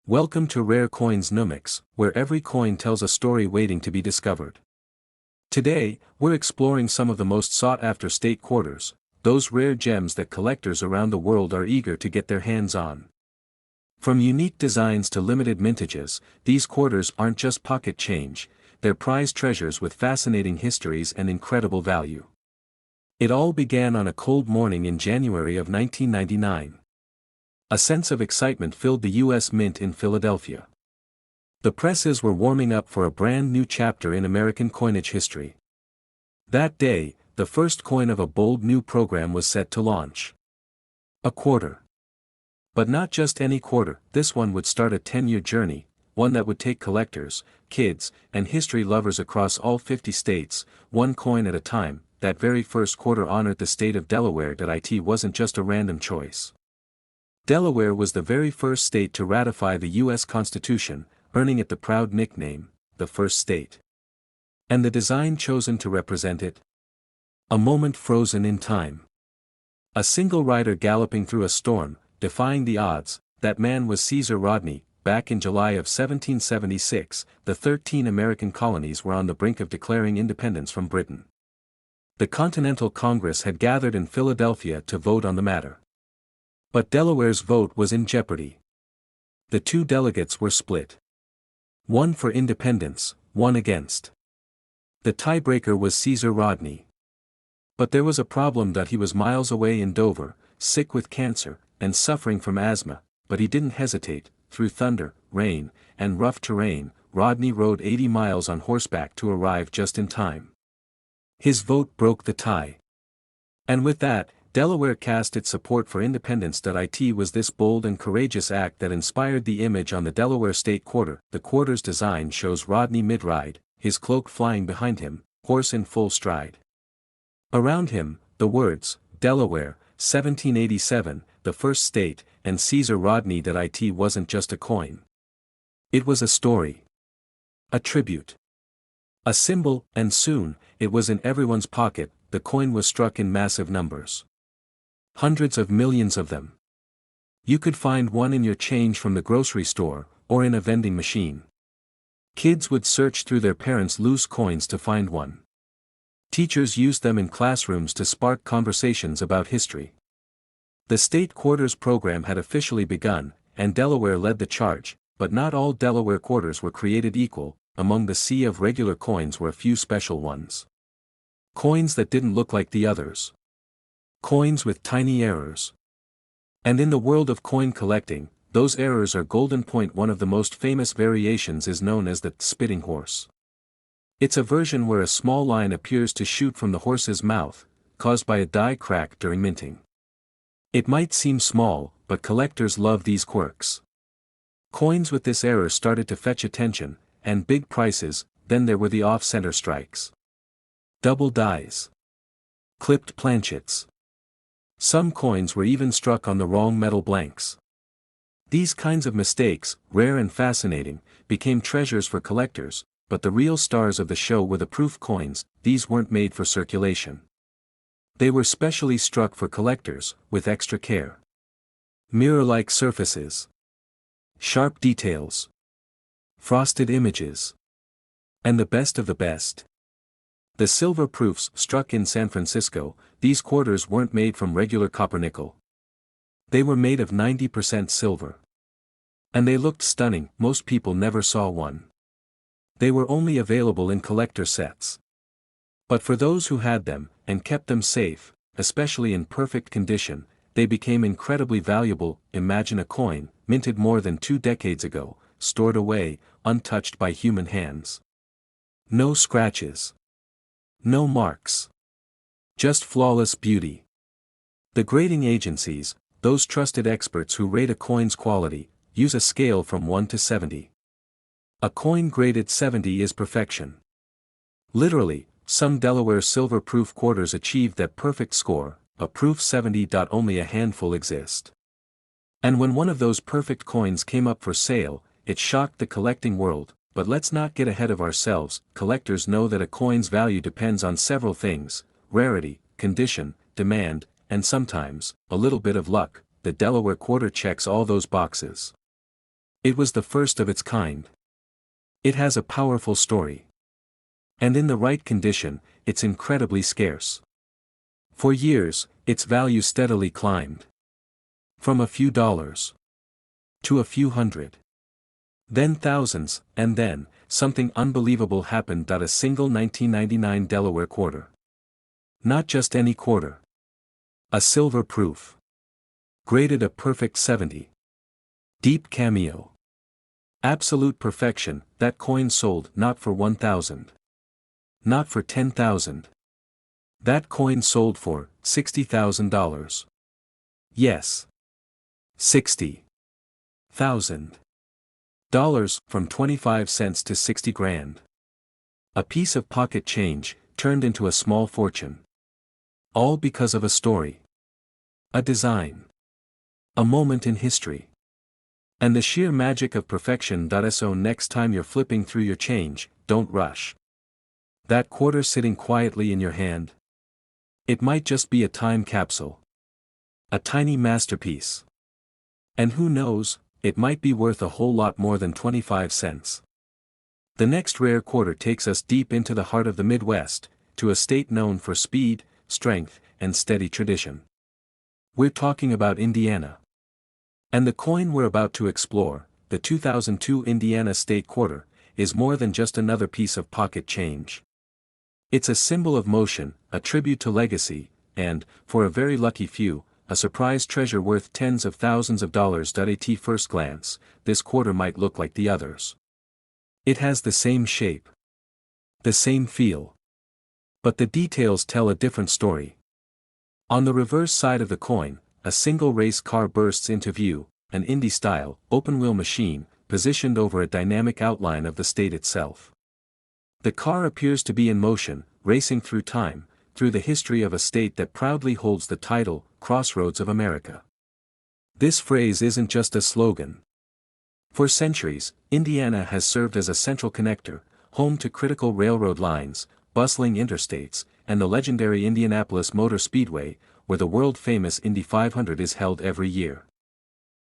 Welcome to Rare Coins Numix, where every coin tells a story waiting to be discovered. Today, we're exploring some of the most sought-after state quarters, those rare gems that collectors around the world are eager to get their hands on. From unique designs to limited mintages, these quarters aren't just pocket change, they're prized treasures with fascinating histories and incredible value. It all began on a cold morning in January of 1999. A sense of excitement filled the U.S. Mint in Philadelphia. The presses were warming up for a brand new chapter in American coinage history. That day, the first coin of a bold new program was set to launch. A quarter. But not just any quarter, this one would start a 10-year journey, one that would take collectors, kids, and history lovers across all 50 states, one coin at a time. That very first quarter honored the state of Delaware. It wasn't just a random choice. Delaware was the very first state to ratify the U.S. Constitution, earning it the proud nickname, the First State. And the design chosen to represent it? A moment frozen in time. A single rider galloping through a storm, defying the odds. That man was Caesar Rodney. Back in July of 1776, the 13 American colonies were on the brink of declaring independence from Britain. The Continental Congress had gathered in Philadelphia to vote on the matter. But Delaware's vote was in jeopardy. The two delegates were split. One for independence, one against. The tiebreaker was Caesar Rodney. But there was a problem. That he was miles away in Dover, sick with cancer, and suffering from asthma, but he didn't hesitate. Through thunder, rain, and rough terrain, Rodney rode 80 miles on horseback to arrive just in time. His vote broke the tie. And with that, Delaware cast its support for independence. It was this bold and courageous act that inspired the image on the Delaware State Quarter. The quarter's design shows Rodney mid-ride, his cloak flying behind him, horse in full stride. Around him, the words, Delaware, 1787, the first state, and Caesar Rodney. It wasn't just a coin. It was a story. A tribute. A symbol, and soon, it was in everyone's pocket. The coin was struck in massive numbers. Hundreds of millions of them. You could find one in your change from the grocery store, or in a vending machine. Kids would search through their parents' loose coins to find one. Teachers used them in classrooms to spark conversations about history. The state quarters program had officially begun, and Delaware led the charge, but not all Delaware quarters were created equal. Among the sea of regular coins were a few special ones. Coins that didn't look like the others. Coins with tiny errors. And in the world of coin collecting, those errors are golden. One of the most famous variations is known as the spitting horse. It's a version where a small line appears to shoot from the horse's mouth, caused by a die crack during minting. It might seem small, but collectors love these quirks. Coins with this error started to fetch attention, and big prices. Then there were the off-center strikes. Double dies. Clipped planchets. Some coins were even struck on the wrong metal blanks. These kinds of mistakes, rare and fascinating, became treasures for collectors, but the real stars of the show were the proof coins. These weren't made for circulation. They were specially struck for collectors, with extra care. Mirror-like surfaces. Sharp details. Frosted images. And the best of the best. The silver proofs struck in San Francisco. These quarters weren't made from regular copper nickel. They were made of 90% silver. And they looked stunning. Most people never saw one. They were only available in collector sets. But for those who had them, and kept them safe, especially in perfect condition, they became incredibly valuable. Imagine a coin, minted more than 2 decades ago, stored away, untouched by human hands. No scratches. No marks. Just flawless beauty. The grading agencies, those trusted experts who rate a coin's quality, use a scale from 1 to 70. A coin graded 70 is perfection. Literally, some Delaware silver proof quarters achieved that perfect score, a proof 70. Only a handful exist. And when one of those perfect coins came up for sale, it shocked the collecting world. But let's not get ahead of ourselves. Collectors know that a coin's value depends on several things: rarity, condition, demand, and sometimes, a little bit of luck. The Delaware Quarter checks all those boxes. It was the first of its kind. It has a powerful story. And in the right condition, it's incredibly scarce. For years, its value steadily climbed. From a few dollars to a few hundred. Then thousands, and then, something unbelievable happened. A single 1999 Delaware quarter. Not just any quarter. A silver proof. Graded a perfect 70. Deep cameo. Absolute perfection. That coin sold not for 1,000. Not for 10,000. That coin sold for $60,000. Yes. $60,000. From 25 cents to 60 grand. A piece of pocket change, turned into a small fortune. All because of a story. A design. A moment in history. And the sheer magic of perfection. So next time you're flipping through your change, don't rush. That quarter sitting quietly in your hand. It might just be a time capsule. A tiny masterpiece. And who knows, it might be worth a whole lot more than 25 cents. The next rare quarter takes us deep into the heart of the Midwest, to a state known for speed, strength, and steady tradition. We're talking about Indiana. And the coin we're about to explore, the 2002 Indiana State Quarter, is more than just another piece of pocket change. It's a symbol of motion, a tribute to legacy, and, for a very lucky few, a surprise treasure worth tens of thousands of dollars. At first glance, this quarter might look like the others. It has the same shape. The same feel. But the details tell a different story. On the reverse side of the coin, a single race car bursts into view, an Indy-style, open-wheel machine, positioned over a dynamic outline of the state itself. The car appears to be in motion, racing through time, through the history of a state that proudly holds the title, Crossroads of America. This phrase isn't just a slogan. For centuries, Indiana has served as a central connector, home to critical railroad lines, bustling interstates, and the legendary Indianapolis Motor Speedway, where the world-famous Indy 500 is held every year.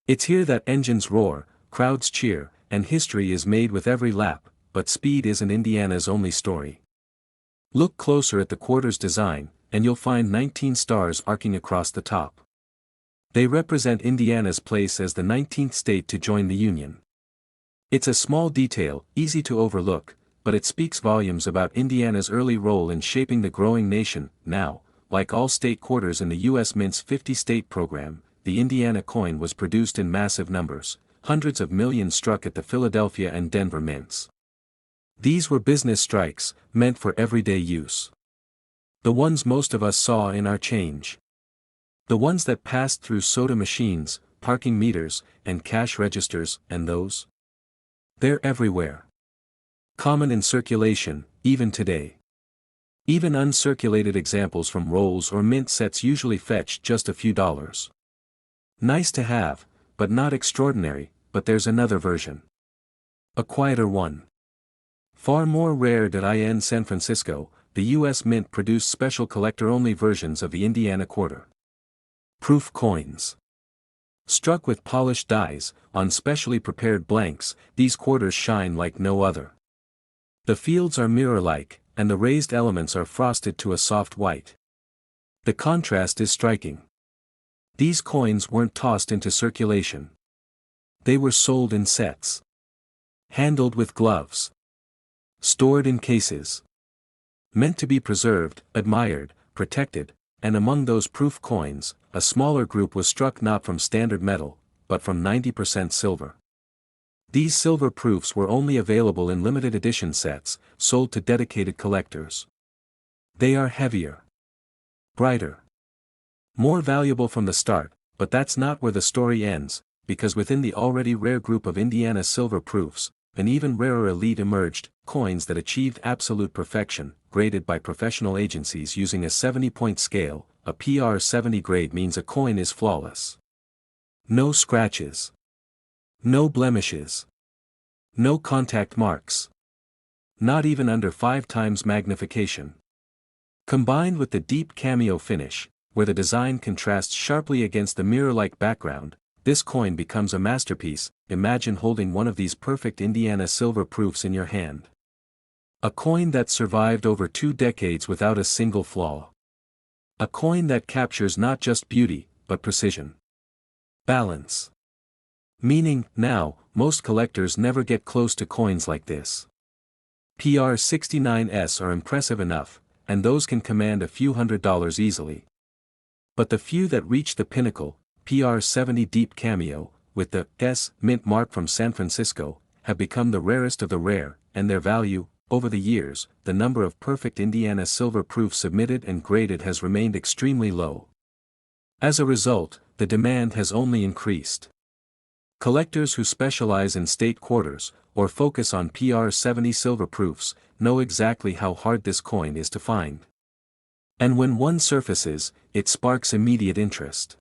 It's here that engines roar, crowds cheer, and history is made with every lap, but speed isn't Indiana's only story. Look closer at the quarter's design, and you'll find 19 stars arcing across the top. They represent Indiana's place as the 19th state to join the Union. It's a small detail, easy to overlook, but it speaks volumes about Indiana's early role in shaping the growing nation. Now, like all state quarters in the U.S. Mint's 50-state program, the Indiana coin was produced in massive numbers, hundreds of millions struck at the Philadelphia and Denver mints. These were business strikes, meant for everyday use. The ones most of us saw in our change. The ones that passed through soda machines, parking meters, and cash registers, and those. They're everywhere. Common in circulation, even today. Even uncirculated examples from rolls or mint sets usually fetch just a few dollars. Nice to have, but not extraordinary. But there's another version. A quieter one. Far more rare. In San Francisco, the U.S. Mint produced special collector-only versions of the Indiana quarter. Proof coins. Struck with polished dies, on specially prepared blanks, these quarters shine like no other. The fields are mirror-like, and the raised elements are frosted to a soft white. The contrast is striking. These coins weren't tossed into circulation. They were sold in sets. Handled with gloves. Stored in cases. Meant to be preserved, admired, protected, and among those proof coins, a smaller group was struck not from standard metal, but from 90% silver. These silver proofs were only available in limited edition sets, sold to dedicated collectors. They are heavier. Brighter. More valuable from the start, but that's not where the story ends, because within the already rare group of Indiana silver proofs, an even rarer elite emerged, coins that achieved absolute perfection, graded by professional agencies using a 70-point scale. A PR 70 grade means a coin is flawless. No scratches. No blemishes. No contact marks. Not even under 5 times magnification. Combined with the deep cameo finish, where the design contrasts sharply against the mirror-like background, this coin becomes a masterpiece, imagine holding one of these perfect Indiana silver proofs in your hand. A coin that survived over 2 decades without a single flaw. A coin that captures not just beauty, but precision. Balance. Meaning, now, most collectors never get close to coins like this. PR69s are impressive enough, and those can command a few $100s easily. But the few that reach the pinnacle, PR70 Deep Cameo, with the S mint mark from San Francisco, have become the rarest of the rare, and their value, over the years, the number of perfect Indiana silver proofs submitted and graded has remained extremely low. As a result, the demand has only increased. Collectors who specialize in state quarters, or focus on PR70 silver proofs, know exactly how hard this coin is to find. And when one surfaces, it sparks immediate interest.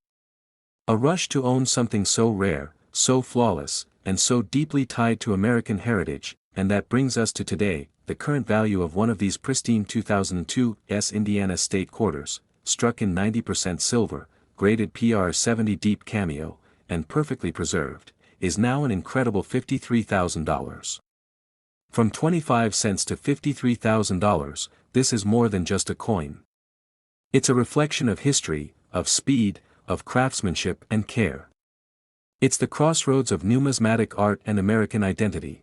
A rush to own something so rare, so flawless, and so deeply tied to American heritage, and that brings us to today, the current value of one of these pristine 2002 Indiana State Quarters, struck in 90% silver, graded PR70 Deep Cameo, and perfectly preserved, is now an incredible $53,000. From 25 cents to $53,000, this is more than just a coin. It's a reflection of history, of speed, of craftsmanship and care. It's the crossroads of numismatic art and American identity.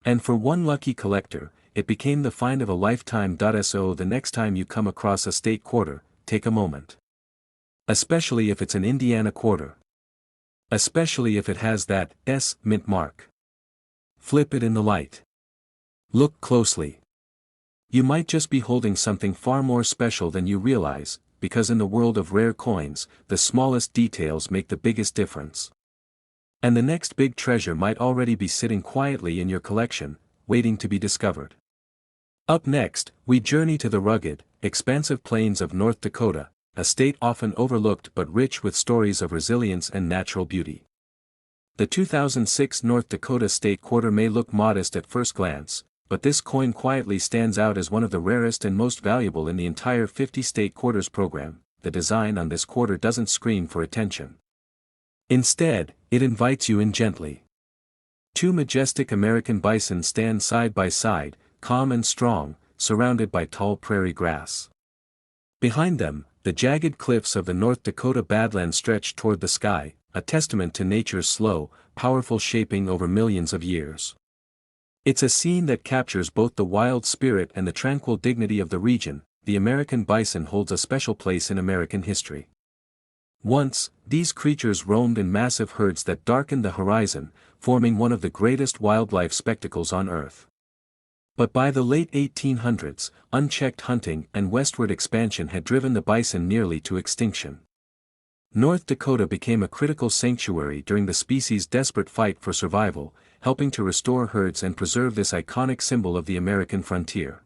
And for one lucky collector, it became the find of a lifetime. So the next time you come across a state quarter, take a moment. Especially if it's an Indiana quarter. Especially if it has that S mint mark. Flip it in the light. Look closely. You might just be holding something far more special than you realize, because in the world of rare coins, the smallest details make the biggest difference. And the next big treasure might already be sitting quietly in your collection, waiting to be discovered. Up next, we journey to the rugged, expansive plains of North Dakota, a state often overlooked but rich with stories of resilience and natural beauty. The 2006 North Dakota State Quarter may look modest at first glance, but this coin quietly stands out as one of the rarest and most valuable in the entire 50 State Quarters program. The design on this quarter doesn't scream for attention. Instead, it invites you in gently. 2 majestic American bison stand side by side, calm and strong, surrounded by tall prairie grass. Behind them, the jagged cliffs of the North Dakota Badlands stretch toward the sky, a testament to nature's slow, powerful shaping over millions of years. It's a scene that captures both the wild spirit and the tranquil dignity of the region. The American bison holds a special place in American history. Once, these creatures roamed in massive herds that darkened the horizon, forming one of the greatest wildlife spectacles on Earth. But by the late 1800s, unchecked hunting and westward expansion had driven the bison nearly to extinction. North Dakota became a critical sanctuary during the species' desperate fight for survival, helping to restore herds and preserve this iconic symbol of the American frontier.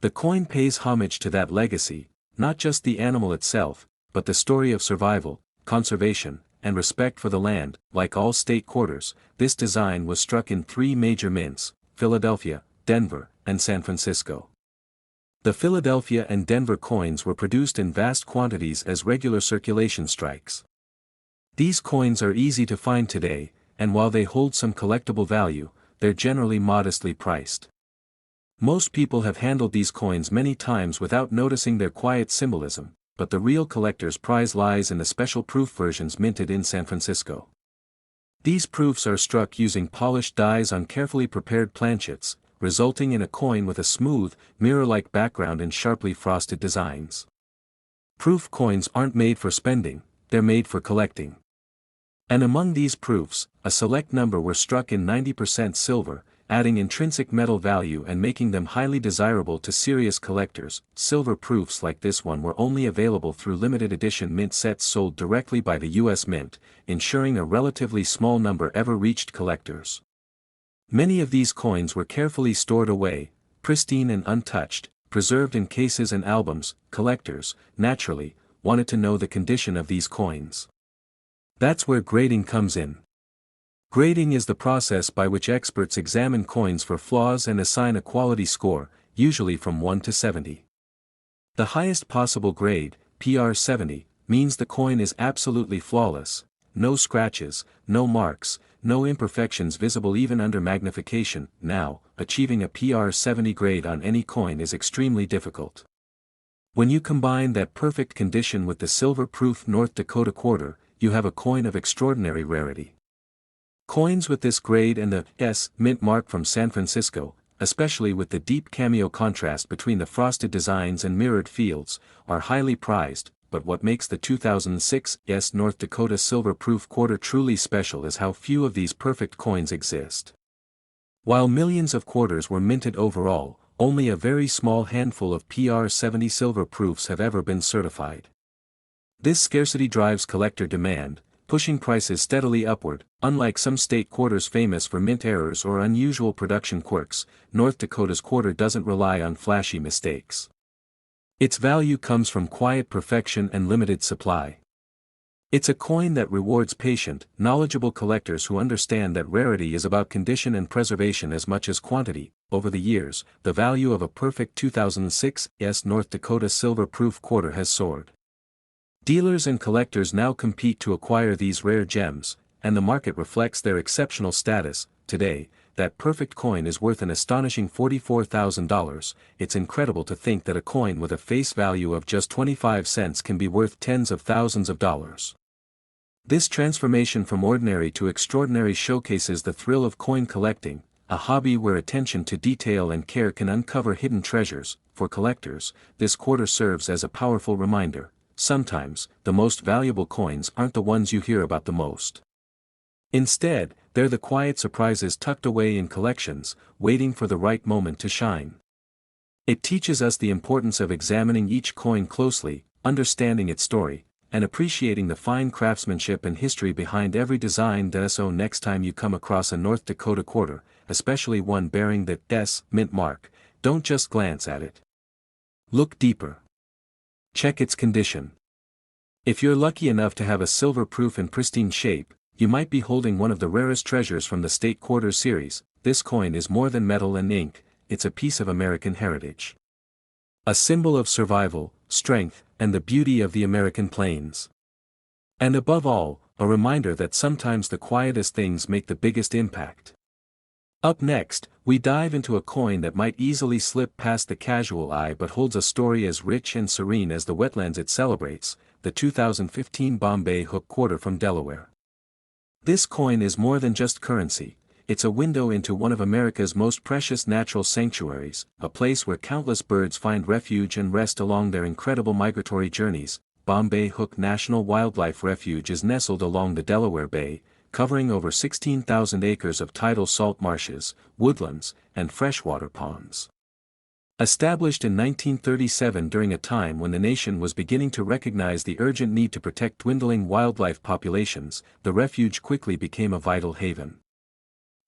The coin pays homage to that legacy, not just the animal itself, but the story of survival, conservation, and respect for the land. Like all state quarters, this design was struck in 3 major mints: Philadelphia, Denver, and San Francisco. The Philadelphia and Denver coins were produced in vast quantities as regular circulation strikes. These coins are easy to find today, and while they hold some collectible value, they're generally modestly priced. Most people have handled these coins many times without noticing their quiet symbolism, but the real collector's prize lies in the special proof versions minted in San Francisco. These proofs are struck using polished dies on carefully prepared planchets, resulting in a coin with a smooth, mirror-like background and sharply frosted designs. Proof coins aren't made for spending, they're made for collecting. And among these proofs, a select number were struck in 90% silver, adding intrinsic metal value and making them highly desirable to serious collectors. Silver proofs like this one were only available through limited edition mint sets sold directly by the U.S. Mint, ensuring a relatively small number ever reached collectors. Many of these coins were carefully stored away, pristine and untouched, preserved in cases and albums. Collectors, naturally, wanted to know the condition of these coins. That's where grading comes in. Grading is the process by which experts examine coins for flaws and assign a quality score, usually from 1 to 70. The highest possible grade, PR70, means the coin is absolutely flawless, no scratches, no marks, no imperfections visible even under magnification. Now, achieving a PR 70 grade on any coin is extremely difficult. When you combine that perfect condition with the silver-proof North Dakota Quarter, you have a coin of extraordinary rarity. Coins with this grade and the S mint mark from San Francisco, especially with the deep cameo contrast between the frosted designs and mirrored fields, are highly prized, but what makes the 2006 North Dakota Silver-Proof Quarter truly special is how few of these perfect coins exist. While millions of quarters were minted overall, only a very small handful of PR 70 silver proofs have ever been certified. This scarcity drives collector demand, pushing prices steadily upward. Unlike some state quarters famous for mint errors or unusual production quirks, North Dakota's quarter doesn't rely on flashy mistakes. Its value comes from quiet perfection and limited supply. It's a coin that rewards patient, knowledgeable collectors who understand that rarity is about condition and preservation as much as quantity. Over the years, the value of a perfect 2006 North Dakota Silver-Proof Quarter has soared. Dealers and collectors now compete to acquire these rare gems, and the market reflects their exceptional status. Today, that perfect coin is worth an astonishing $44,000. It's incredible to think that a coin with a face value of just 25 cents can be worth tens of thousands of dollars. This transformation from ordinary to extraordinary showcases the thrill of coin collecting, a hobby where attention to detail and care can uncover hidden treasures. For collectors, this quarter serves as a powerful reminder. Sometimes, the most valuable coins aren't the ones you hear about the most. Instead, they're the quiet surprises tucked away in collections, waiting for the right moment to shine. It teaches us the importance of examining each coin closely, understanding its story, and appreciating the fine craftsmanship and history behind every design. So next time you come across a North Dakota quarter, especially one bearing the S mint mark, don't just glance at it. Look deeper. Check its condition. If you're lucky enough to have a silver-proof and pristine shape, you might be holding one of the rarest treasures from the State Quarter series. This coin is more than metal and ink, it's a piece of American heritage. A symbol of survival, strength, and the beauty of the American plains. And above all, a reminder that sometimes the quietest things make the biggest impact. Up next, we dive into a coin that might easily slip past the casual eye but holds a story as rich and serene as the wetlands it celebrates, the 2015 Bombay Hook Quarter from Delaware. This coin is more than just currency, it's a window into one of America's most precious natural sanctuaries, a place where countless birds find refuge and rest along their incredible migratory journeys. Bombay Hook National Wildlife Refuge is nestled along the Delaware Bay, covering over 16,000 acres of tidal salt marshes, woodlands, and freshwater ponds. Established in 1937 during a time when the nation was beginning to recognize the urgent need to protect dwindling wildlife populations, the refuge quickly became a vital haven.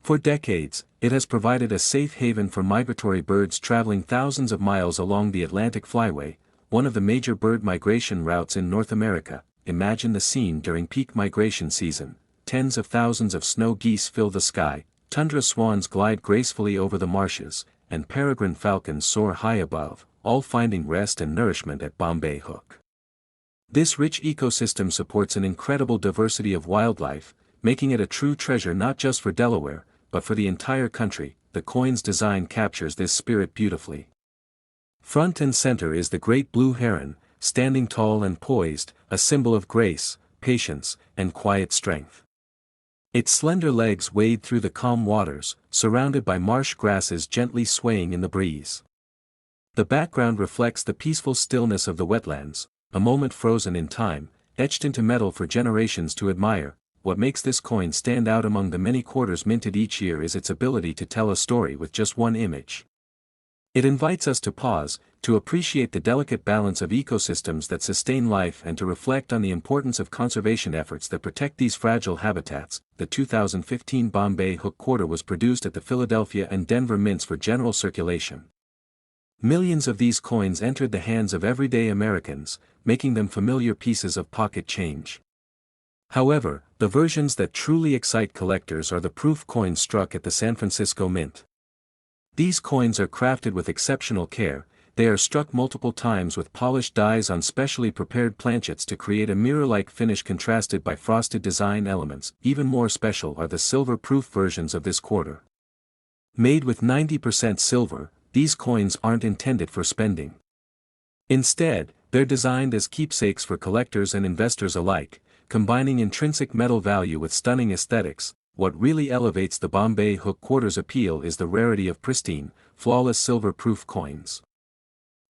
For decades, it has provided a safe haven for migratory birds traveling thousands of miles along the Atlantic Flyway, one of the major bird migration routes in North America. Imagine the scene during peak migration season. Tens of thousands of snow geese fill the sky, tundra swans glide gracefully over the marshes, and peregrine falcons soar high above, all finding rest and nourishment at Bombay Hook. This rich ecosystem supports an incredible diversity of wildlife, making it a true treasure not just for Delaware, but for the entire country. The coin's design captures this spirit beautifully. Front and center is the great blue heron, standing tall and poised, a symbol of grace, patience, and quiet strength. Its slender legs wade through the calm waters, surrounded by marsh grasses gently swaying in the breeze. The background reflects the peaceful stillness of the wetlands, a moment frozen in time, etched into metal for generations to admire. What makes this coin stand out among the many quarters minted each year is its ability to tell a story with just one image. It invites us to pause, to appreciate the delicate balance of ecosystems that sustain life and to reflect on the importance of conservation efforts that protect these fragile habitats. The 2015 Bombay Hook Quarter was produced at the Philadelphia and Denver mints for general circulation. Millions of these coins entered the hands of everyday Americans, making them familiar pieces of pocket change. However, the versions that truly excite collectors are the proof coins struck at the San Francisco Mint. These coins are crafted with exceptional care, they are struck multiple times with polished dies on specially prepared planchets to create a mirror-like finish contrasted by frosted design elements. Even more special are the silver-proof versions of this quarter. Made with 90% silver, these coins aren't intended for spending. Instead, they're designed as keepsakes for collectors and investors alike, combining intrinsic metal value with stunning aesthetics. What really elevates the Bombay Hook Quarter's appeal is the rarity of pristine, flawless silver-proof coins.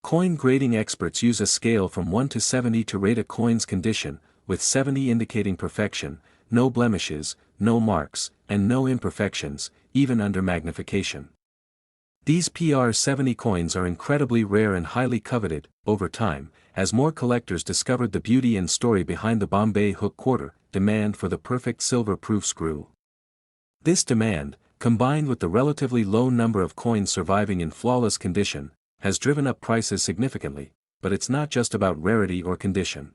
Coin grading experts use a scale from 1 to 70 to rate a coin's condition, with 70 indicating perfection, no blemishes, no marks, and no imperfections, even under magnification. These PR70 coins are incredibly rare and highly coveted. Over time, as more collectors discovered the beauty and story behind the Bombay Hook Quarter, demand for the perfect silver-proof grew. This demand, combined with the relatively low number of coins surviving in flawless condition, has driven up prices significantly, but it's not just about rarity or condition.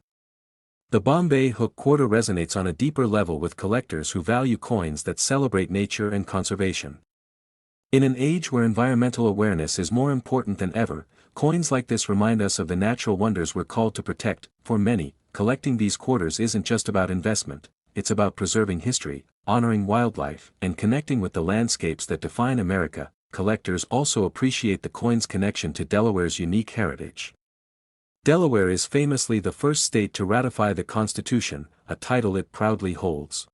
The Bombay Hook Quarter resonates on a deeper level with collectors who value coins that celebrate nature and conservation. In an age where environmental awareness is more important than ever, coins like this remind us of the natural wonders we're called to protect. For many, collecting these quarters isn't just about investment, it's about preserving history, honoring wildlife, and connecting with the landscapes that define America. Collectors also appreciate the coin's connection to Delaware's unique heritage. Delaware is famously the first state to ratify the Constitution, a title it proudly holds.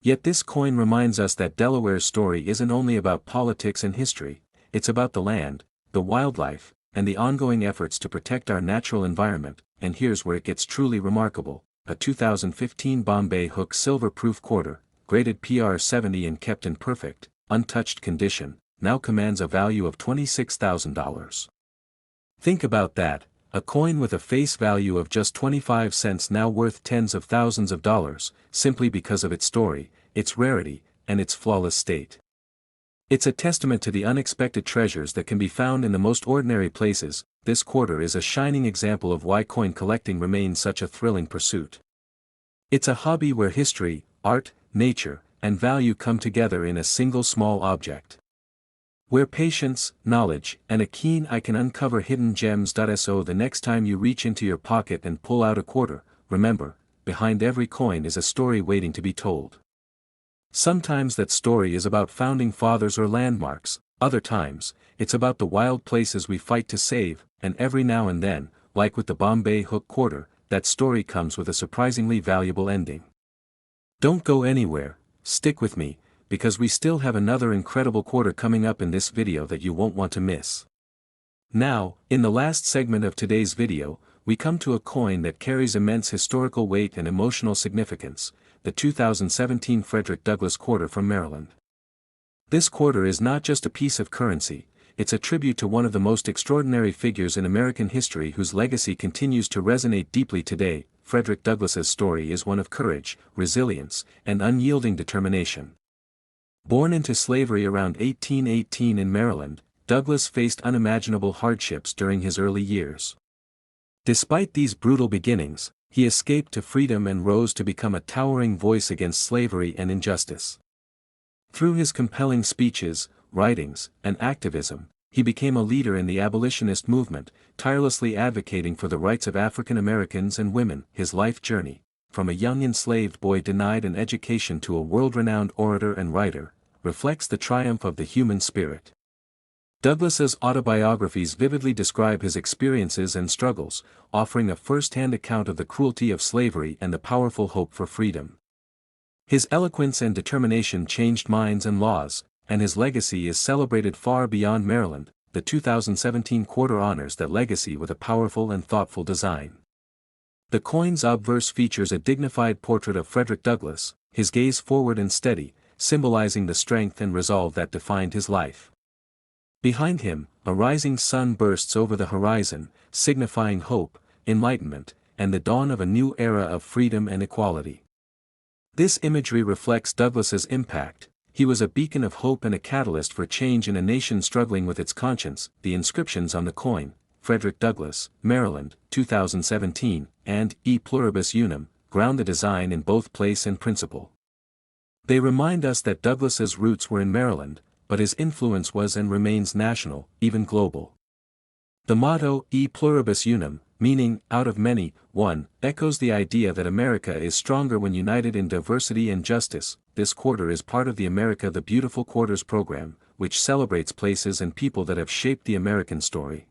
Yet this coin reminds us that Delaware's story isn't only about politics and history, it's about the land, the wildlife, and the ongoing efforts to protect our natural environment. And here's where it gets truly remarkable: a 2015 Bombay Hook silver-proof quarter, graded PR70 and kept in perfect, untouched condition, now commands a value of $26,000. Think about that, a coin with a face value of just 25 cents now worth tens of thousands of dollars, simply because of its story, its rarity, and its flawless state. It's a testament to the unexpected treasures that can be found in the most ordinary places. This quarter is a shining example of why coin collecting remains such a thrilling pursuit. It's a hobby where history, art, nature, and value come together in a single small object. Where patience, knowledge, and a keen eye can uncover hidden gems. So the next time you reach into your pocket and pull out a quarter, remember, behind every coin is a story waiting to be told. Sometimes that story is about founding fathers or landmarks, other times, it's about the wild places we fight to save, and every now and then, like with the Bombay Hook Quarter, that story comes with a surprisingly valuable ending. Don't go anywhere, stick with me, because we still have another incredible quarter coming up in this video that you won't want to miss. Now, in the last segment of today's video, we come to a coin that carries immense historical weight and emotional significance, the 2017 Frederick Douglass Quarter from Maryland. This quarter is not just a piece of currency, it's a tribute to one of the most extraordinary figures in American history whose legacy continues to resonate deeply today. Frederick Douglass's story is one of courage, resilience, and unyielding determination. Born into slavery around 1818 in Maryland, Douglass faced unimaginable hardships during his early years. Despite these brutal beginnings, he escaped to freedom and rose to become a towering voice against slavery and injustice. Through his compelling speeches, writings, and activism, he became a leader in the abolitionist movement, tirelessly advocating for the rights of African Americans and women. His life journey, from a young enslaved boy denied an education to a world-renowned orator and writer, reflects the triumph of the human spirit. Douglass's autobiographies vividly describe his experiences and struggles, offering a first-hand account of the cruelty of slavery and the powerful hope for freedom. His eloquence and determination changed minds and laws, and his legacy is celebrated far beyond Maryland. The 2017 quarter honors that legacy with a powerful and thoughtful design. The coin's obverse features a dignified portrait of Frederick Douglass, his gaze forward and steady, symbolizing the strength and resolve that defined his life. Behind him, a rising sun bursts over the horizon, signifying hope, enlightenment, and the dawn of a new era of freedom and equality. This imagery reflects Douglass's impact. He was a beacon of hope and a catalyst for change in a nation struggling with its conscience. The inscriptions on the coin, Frederick Douglass, Maryland, 2017, and E Pluribus Unum, ground the design in both place and principle. They remind us that Douglass's roots were in Maryland, but his influence was and remains national, even global. The motto, E pluribus unum, meaning, out of many, one, echoes the idea that America is stronger when united in diversity and justice. This quarter is part of the America the Beautiful Quarters program, which celebrates places and people that have shaped the American story.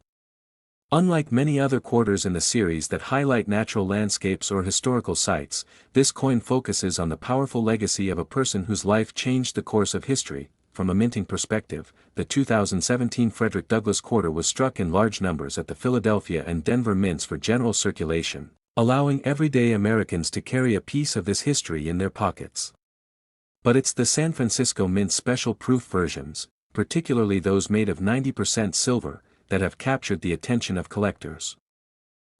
Unlike many other quarters in the series that highlight natural landscapes or historical sites, this coin focuses on the powerful legacy of a person whose life changed the course of history. From a minting perspective, the 2017 Frederick Douglass Quarter was struck in large numbers at the Philadelphia and Denver mints for general circulation, allowing everyday Americans to carry a piece of this history in their pockets. But it's the San Francisco Mint special proof versions, particularly those made of 90% silver, that have captured the attention of collectors.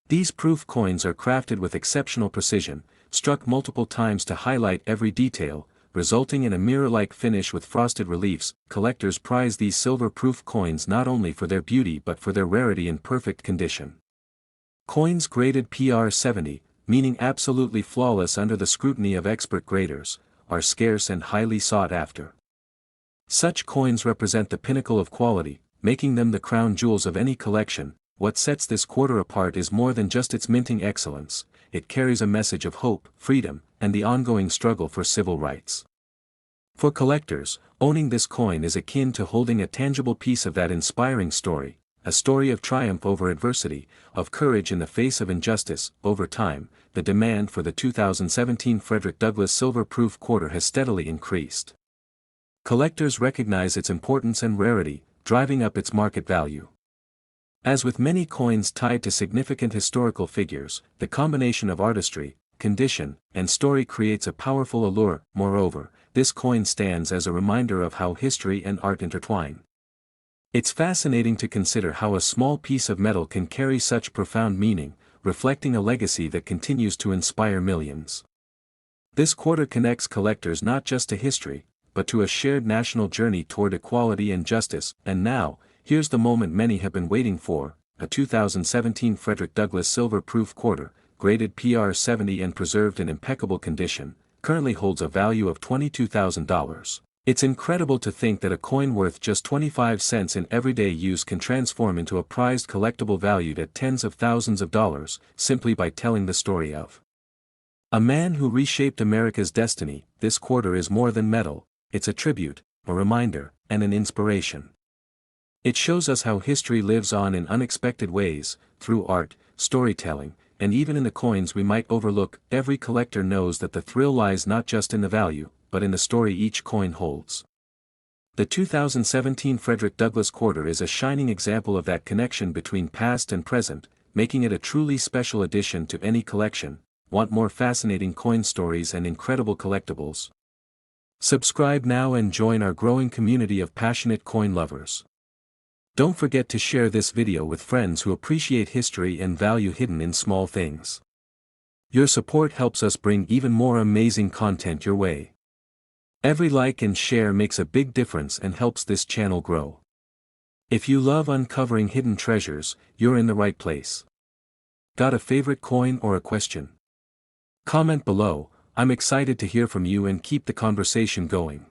These proof coins are crafted with exceptional precision, struck multiple times to highlight every detail, resulting in a mirror-like finish with frosted reliefs. Collectors prize these silver-proof coins not only for their beauty but for their rarity and perfect condition. Coins graded PR70, meaning absolutely flawless under the scrutiny of expert graders, are scarce and highly sought after. Such coins represent the pinnacle of quality, making them the crown jewels of any collection. What sets this quarter apart is more than just its minting excellence. It carries a message of hope, freedom, and the ongoing struggle for civil rights. For collectors, owning this coin is akin to holding a tangible piece of that inspiring story, a story of triumph over adversity, of courage in the face of injustice. Over time, the demand for the 2017 Frederick Douglass Silver-Proof Quarter has steadily increased. Collectors recognize its importance and rarity, driving up its market value. As with many coins tied to significant historical figures, the combination of artistry, condition, and story creates a powerful allure. Moreover, this coin stands as a reminder of how history and art intertwine. It's fascinating to consider how a small piece of metal can carry such profound meaning, reflecting a legacy that continues to inspire millions. This quarter connects collectors not just to history, but to a shared national journey toward equality and justice. And now, here's the moment many have been waiting for: a 2017 Frederick Douglass Silver-Proof Quarter, graded PR70 and preserved in impeccable condition, currently holds a value of $22,000. It's incredible to think that a coin worth just 25 cents in everyday use can transform into a prized collectible valued at tens of thousands of dollars, simply by telling the story of a man who reshaped America's destiny. This quarter is more than metal, it's a tribute, a reminder, and an inspiration. It shows us how history lives on in unexpected ways, through art, storytelling, and even in the coins we might overlook. Every collector knows that the thrill lies not just in the value, but in the story each coin holds. The 2017 Frederick Douglass Quarter is a shining example of that connection between past and present, making it a truly special addition to any collection. Want more fascinating coin stories and incredible collectibles? Subscribe now and join our growing community of passionate coin lovers. Don't forget to share this video with friends who appreciate history and value hidden in small things. Your support helps us bring even more amazing content your way. Every like and share makes a big difference and helps this channel grow. If you love uncovering hidden treasures, you're in the right place. Got a favorite coin or a question? Comment below. I'm excited to hear from you and keep the conversation going.